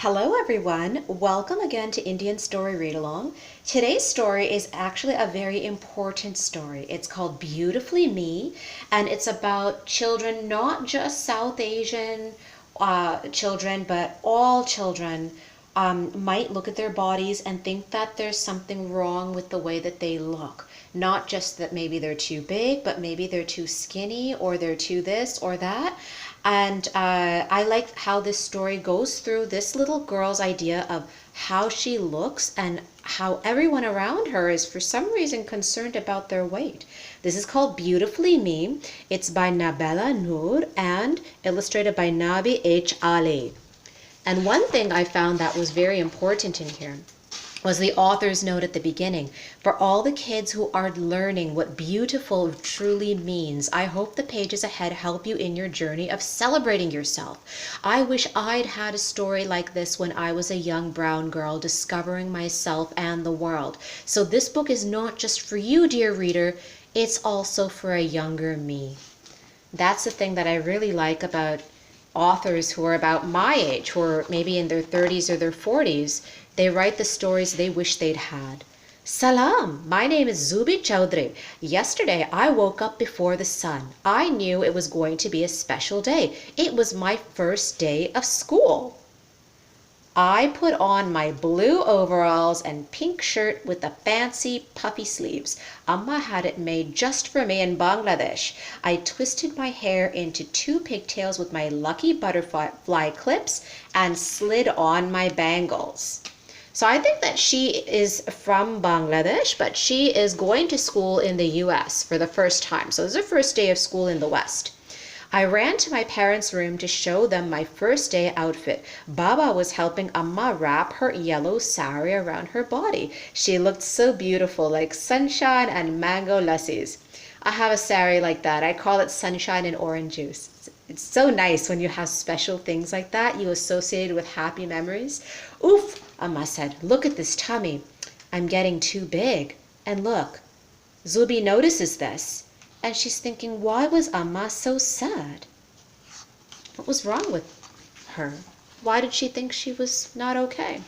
Hello everyone, welcome again to Indian Story Read Along. Today's story is actually a very important story. It's called Beautifully Me, and it's about children, not just South Asian children, but all children might look at their bodies and think that there's something wrong with the way that they look. Not just that maybe they're too big, but maybe they're too skinny or they're too this or that. And I like how this story goes through this little girl's idea of how she looks and how everyone around her is for some reason concerned about their weight. This is called Beautifully Me. It's by Nabela Noor and illustrated by Nabi H. And one thing I found that was very important in here was the author's note at the beginning. For all the kids who are learning what beautiful truly means, I hope the pages ahead help you in your journey of celebrating yourself. I wish I'd had a story like this when I was a young brown girl discovering myself and the world. So this book is not just for you, dear reader, it's also for a younger me. That's the thing that I really like about authors who are about my age, who are maybe in their 30s or their 40s. They write the stories they wish they'd had. Salam, my name is Zubie Chaudhry. Yesterday I woke up before the sun. I knew it was going to be a special day. It was my first day of school. I put on my blue overalls and pink shirt with the fancy puffy sleeves. Amma had it made just for me in Bangladesh. I twisted my hair into two pigtails with my lucky butterfly clips and slid on my bangles. So I think that she is from Bangladesh, but she is going to school in the US for the first time. So this is her first day of school in the West. I ran to my parents' room to show them my first day outfit. Baba was helping Amma wrap her yellow sari around her body. She looked so beautiful, like sunshine and mango lassis. I have a sari like that. I call it sunshine and orange juice. It's so nice when you have special things like that you associate with happy memories. Oof, Amma said, look at this tummy. I'm getting too big. And look, Zubie notices this. And she's thinking, why was Amma so sad? What was wrong with her? Why did she think she was not okay?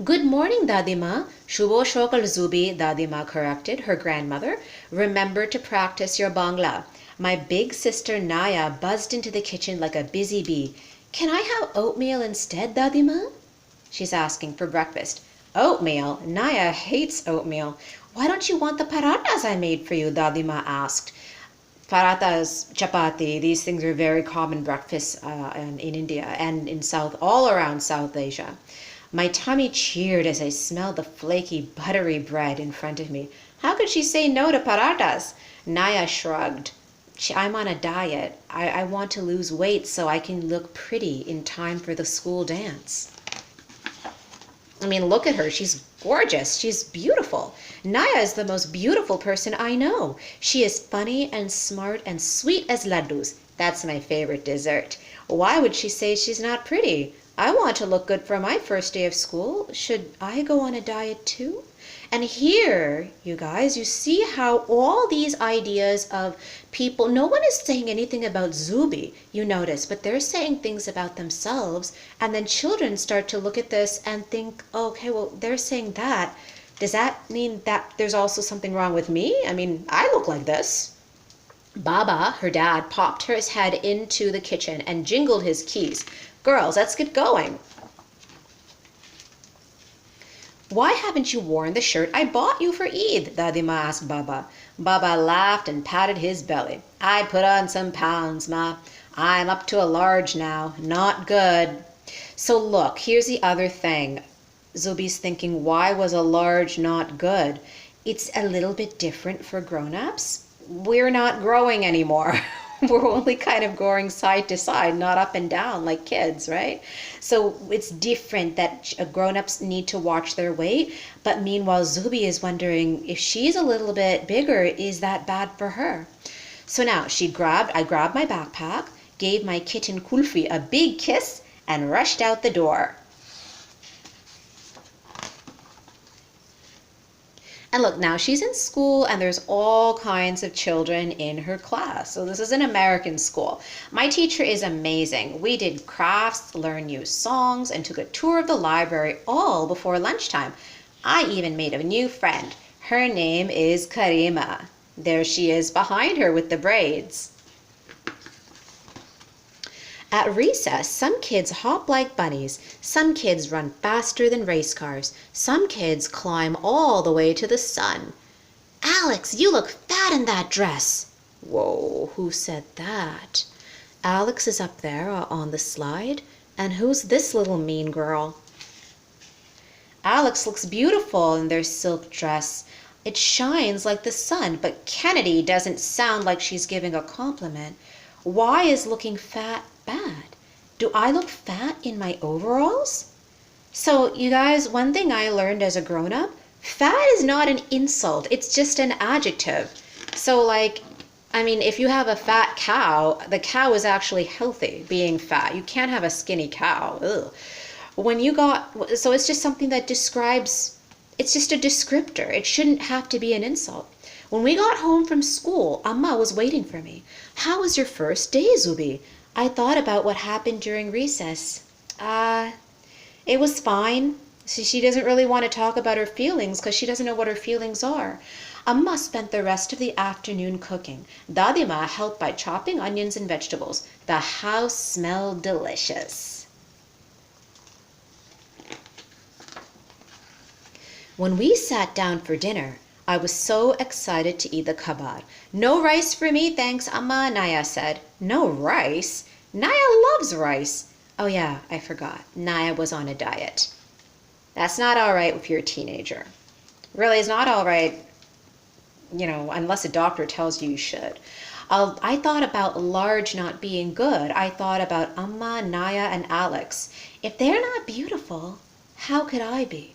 Good morning, Dadima. Shubho Shokal Zubie, Dadima corrected her grandmother. Remember to practice your Bangla. My big sister Naya buzzed into the kitchen like a busy bee. Can I have oatmeal instead, Dadima? She's asking for breakfast. Oatmeal? Naya hates oatmeal. Why don't you want the paratas I made for you? Dadima asked. Paratas, chapati, these things are very common breakfasts in India and in all around South Asia. My tummy cheered as I smelled the flaky, buttery bread in front of me. How could she say no to paratas? Naya shrugged. I'm on a diet. I want to lose weight so I can look pretty in time for the school dance. I mean, look at her. She's gorgeous. She's beautiful. Naya is the most beautiful person I know. She is funny and smart and sweet as laddus. That's my favorite dessert. Why would she say she's not pretty? I want to look good for my first day of school. Should I go on a diet too? And here, you guys, you see how all these ideas of people, no one is saying anything about Zubie, you notice, but they're saying things about themselves. And then children start to look at this and think, okay, well, they're saying that. Does that mean that there's also something wrong with me? I mean, I look like this. Baba, her dad, popped his head into the kitchen and jingled his keys. Girls, let's get going. Why haven't you worn the shirt I bought you for Eid? Dadima asked Baba. Baba laughed and patted his belly. I put on some pounds, Ma. I'm up to a large now. Not good. So look, here's the other thing. Zubie's thinking, why was a large not good? It's a little bit different for grown-ups. We're not growing anymore. We're only kind of growing side to side, not up and down like kids, right? So it's different that grown-ups need to watch their weight. But meanwhile, Zubie is wondering if she's a little bit bigger, is that bad for her? So now I grabbed my backpack, gave my kitten Kulfi a big kiss, and rushed out the door. And look, now she's in school and there's all kinds of children in her class. So this is an American school. My teacher is amazing. We did crafts, learned new songs, and took a tour of the library all before lunchtime. I even made a new friend. Her name is Karima. There she is behind her with the braids. At recess, some kids hop like bunnies, some kids run faster than race cars, some kids climb all the way to the sun. Alex, you look fat in that dress. Whoa, who said that? Alex is up there on the slide, and who's this little mean girl? Alex looks beautiful in their silk dress. It shines like the sun, but Kennedy doesn't sound like she's giving a compliment. Why is looking fat bad? Do I look fat in my overalls? So, you guys, one thing I learned as a grown-up, fat is not an insult. It's just an adjective. So, like, I mean, if you have a fat cow, the cow is actually healthy, being fat. You can't have a skinny cow. Ugh. So it's just something that describes, it's just a descriptor. It shouldn't have to be an insult. When we got home from school, Amma was waiting for me. How was your first day, Zubie? I thought about what happened during recess. It was fine. She doesn't really want to talk about her feelings because she doesn't know what her feelings are. Amma spent the rest of the afternoon cooking. Dadima helped by chopping onions and vegetables. The house smelled delicious. When we sat down for dinner, I was so excited to eat the kebab. No rice for me, thanks, Amma, Naya said. No rice? Naya loves rice. Oh yeah, I forgot. Naya was on a diet. That's not all right if you're a teenager. Really, it's not all right, unless a doctor tells you you should. I thought about large not being good. I thought about Amma, Naya, and Alex. If they're not beautiful, how could I be?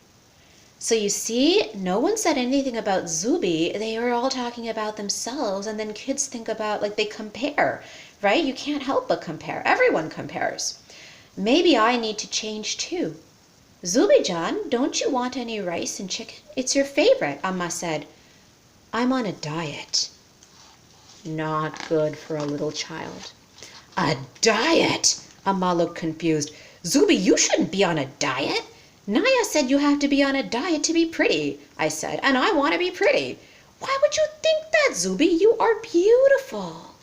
So you see, no one said anything about Zubie. They were all talking about themselves, and then kids think about, like, they compare, right? You can't help but compare. Everyone compares. Maybe I need to change too. Zubie-Jan, don't you want any rice and chicken? It's your favorite, Amma said. I'm on a diet. Not good for a little child. A diet? Amma looked confused. Zubie, you shouldn't be on a diet. Naya said you have to be on a diet to be pretty, I said, and I want to be pretty. Why would you think that, Zubie? You are beautiful.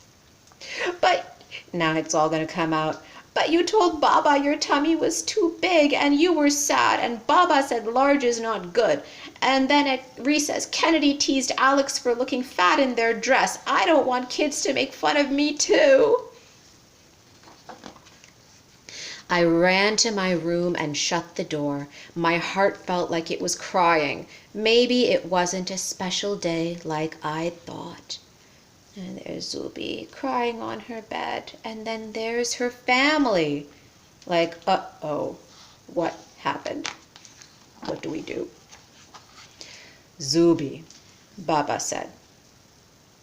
But, now it's all going to come out. But you told Baba your tummy was too big and you were sad, and Baba said large is not good. And then at recess, Kennedy teased Alex for looking fat in their dress. I don't want kids to make fun of me too. I ran to my room and shut the door. My heart felt like it was crying. Maybe it wasn't a special day like I thought. And there's Zubie crying on her bed. And then there's her family. Like, uh-oh, what happened? What do we do? Zubie, Baba said.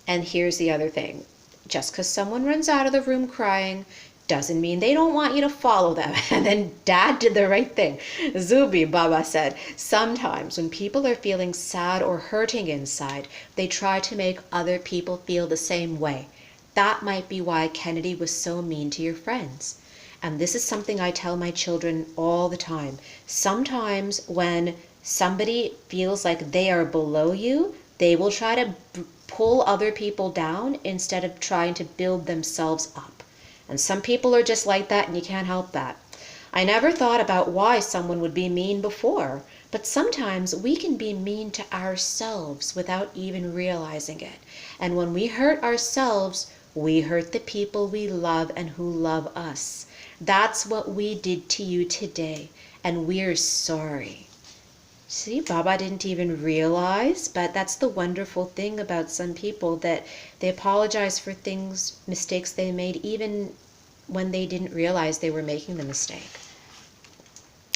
And here's the other thing. Just because someone runs out of the room crying doesn't mean they don't want you to follow them. And then Dad did the right thing. Zubie, Baba said, sometimes when people are feeling sad or hurting inside, they try to make other people feel the same way. That might be why Kennedy was so mean to your friends. And this is something I tell my children all the time. Sometimes when somebody feels like they are below you, they will try to pull other people down instead of trying to build themselves up. And some people are just like that, and you can't help that. I never thought about why someone would be mean before, but sometimes we can be mean to ourselves without even realizing it. And when we hurt ourselves, we hurt the people we love and who love us. That's what we did to you today, and we're sorry. See, Baba didn't even realize, but that's the wonderful thing about some people, that they apologize for mistakes they made even when they didn't realize they were making the mistake.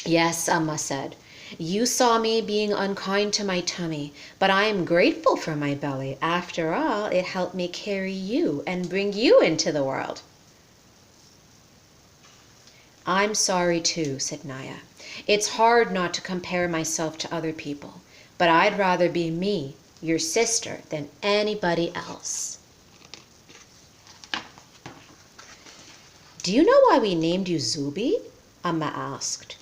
Yes, Amma said, you saw me being unkind to my tummy, but I am grateful for my belly. After all, it helped me carry you and bring you into the world. I'm sorry too, said Naya. It's hard not to compare myself to other people. but I'd rather be me, your sister, than anybody else. Do you know why we named you Zubie? Amma asked.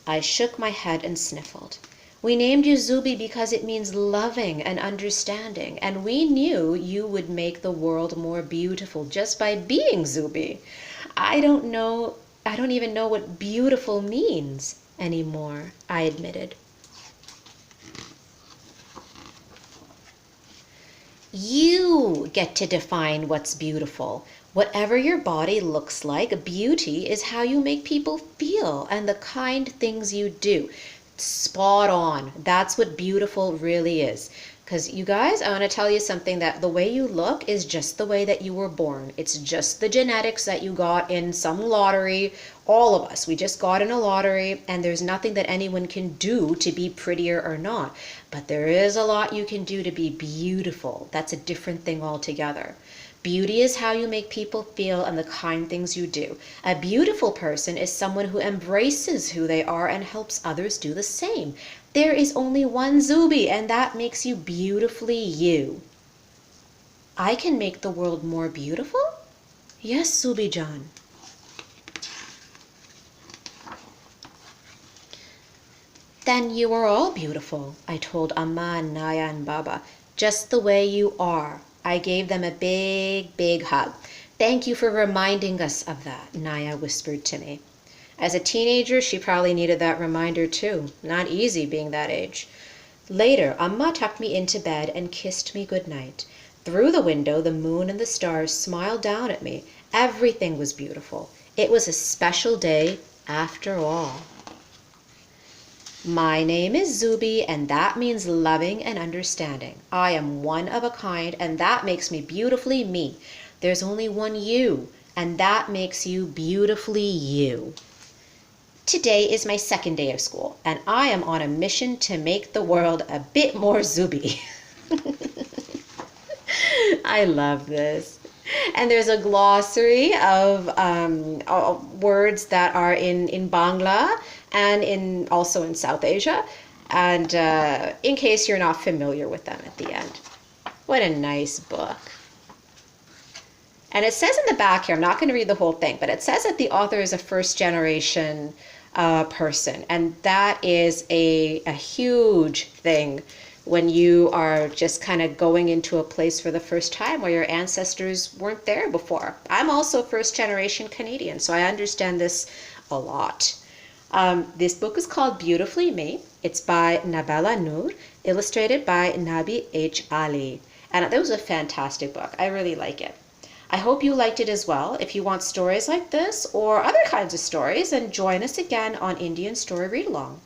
I shook my head and sniffled. We named you Zubie because it means loving and understanding, and we knew you would make the world more beautiful just by being Zubie. I don't even know what beautiful means anymore, I admitted. You get to define what's beautiful. Whatever your body looks like, beauty is how you make people feel and the kind things you do. Spot on. That's what beautiful really is. Because you guys, I want to tell you something, that the way you look is just the way that you were born. It's just the genetics that you got in some lottery. All of us, we just got in a lottery, and there's nothing that anyone can do to be prettier or not. But there is a lot you can do to be beautiful. That's a different thing altogether. Beauty is how you make people feel and the kind things you do. A beautiful person is someone who embraces who they are and helps others do the same. There is only one Zubie, and that makes you beautifully you. I can make the world more beautiful? Yes, Zubie Jan. Then you are all beautiful, I told Amma and Naya and Baba, just the way you are. I gave them a big, big hug. Thank you for reminding us of that, Naya whispered to me. As a teenager, she probably needed that reminder too. Not easy being that age. Later, Amma tucked me into bed and kissed me goodnight. Through the window, the moon and the stars smiled down at me. Everything was beautiful. It was a special day after all. My name is Zubie, and that means loving and understanding. I am one of a kind, and that makes me beautifully me. There's only one you, and that makes you beautifully you. Today is my second day of school, and I am on a mission to make the world a bit more Zubie. I love this. And there's a glossary of words that are in Bangla and also in South Asia. And in case you're not familiar with them at the end. What a nice book. And it says in the back here, I'm not going to read the whole thing, but it says that the author is a first generation person. And that is a huge thing when you are just kind of going into a place for the first time where your ancestors weren't there before. I'm also first generation Canadian, so I understand this a lot. This book is called Beautifully Me. It's by Nabela Noor, illustrated by Nabi H. And that was a fantastic book. I really like it. I hope you liked it as well. If you want stories like this or other kinds of stories, then join us again on Indian Story Read Along.